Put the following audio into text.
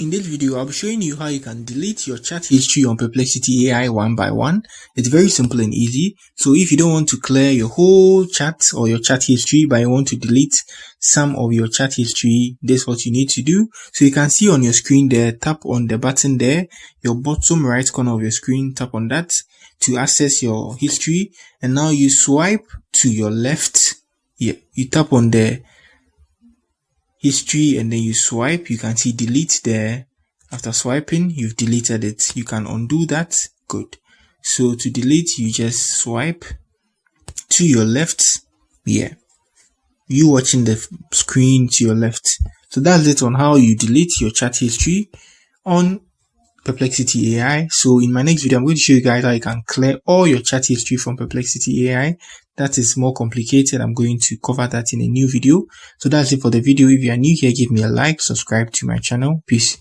In this video, I'll be showing you how you can delete your chat history on Perplexity AI one by one. It's very simple and easy. So if you don't want to clear your whole chat or your chat history, but you want to delete some of your chat history, this is what you need to do. So you can see on your screen there, tap on the button there, your bottom right corner of your screen, tap on that to access your history. And now you swipe to your left. Yeah, you tap on the history and then you swipe. You can see delete there. After swiping, you've deleted it. You can undo that. Good. So to delete, you just swipe to your left. Yeah, you watching the screen to your left. So that's it on how you delete your chat history on Perplexity AI. So in my next video, I'm going to show you guys how you can clear all your chat history from Perplexity AI. That is more complicated. I'm going to cover that in a new video. So that's it for the video. If you are new here, give me a like, subscribe to my channel. Peace.